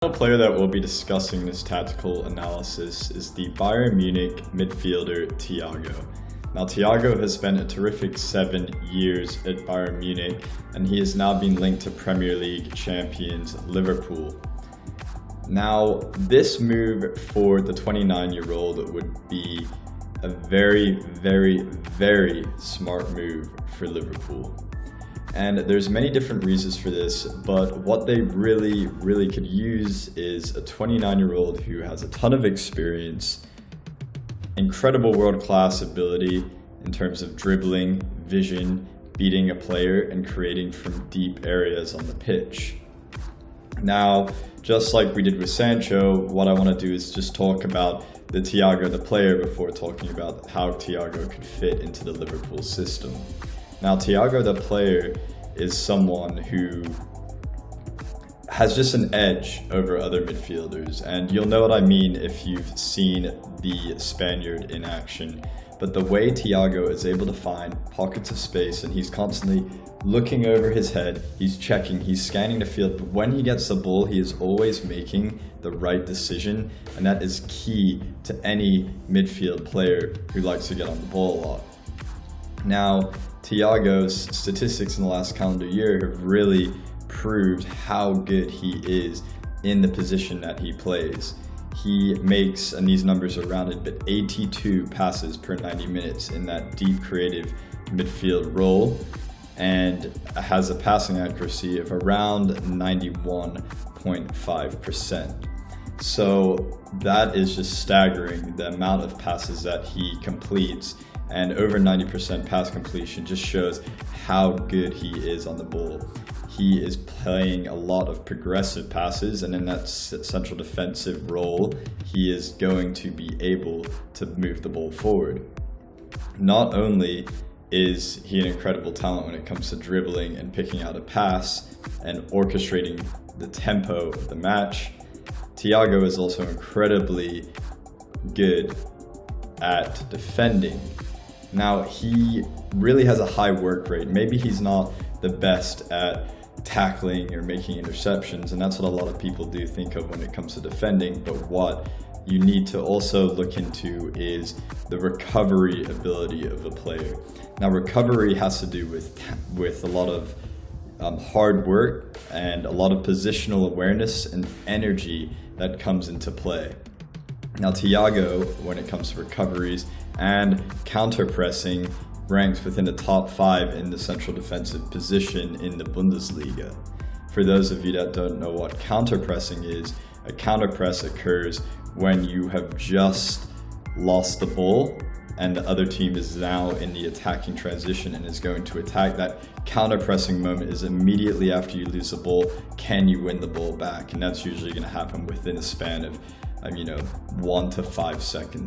The player that we'll be discussing in this tactical analysis is the Bayern Munich midfielder Thiago. Now, Thiago has spent a terrific 7 years at Bayern Munich, and he has now been linked to Premier League champions Liverpool. Now, this move for the 29-year-old would be a very smart move for Liverpool. And there's many different reasons for this, but what they really could use is a 29-year-old who has a ton of experience, incredible world-class ability in terms of dribbling, vision, beating a player, and creating from deep areas on the pitch. Now, just like we did with Sancho, what I want to do is just talk about the Thiago, the player, before talking about how Thiago could fit into the Liverpool system. Now, Thiago, the player, is someone who has just an edge over other midfielders, and you'll know what I mean if you've seen the Spaniard in action. But the way Thiago is able to find pockets of space, and he's constantly looking over his head, he's checking, he's scanning the field, but when he gets the ball, he is always making the right decision, and that is key to any midfield player who likes to get on the ball a lot. Now, Thiago's statistics in the last calendar year have really proved how good he is in the position that he plays. He makes, and these numbers are rounded, but 82 passes per 90 minutes in that deep creative midfield role, and has a passing accuracy of around 91.5%. So that is just staggering, the amount of passes that he completes. And over 90% pass completion just shows how good he is on the ball. He is playing a lot of progressive passes, and in that central defensive role, he is going to be able to move the ball forward. Not only is he an incredible talent when it comes to dribbling and picking out a pass and orchestrating the tempo of the match, Thiago is also incredibly good at defending. Now, he really has a high work rate. Maybe he's not the best at tackling or making interceptions, and that's what a lot of people do think of when it comes to defending. But what you need to also look into is the recovery ability of a player. Now, recovery has to do with a lot of hard work and a lot of positional awareness and energy that comes into play. Now, Thiago, when it comes to recoveries and counter-pressing, ranks within the top 5 in the central defensive position in the Bundesliga. For those of you that don't know what counter-pressing is, a counter-press occurs when you have just lost the ball and the other team is now in the attacking transition and is going to attack. That counter-pressing moment is immediately after you lose the ball. Can you win the ball back? And that's usually going to happen within a span of 1 to 5 seconds.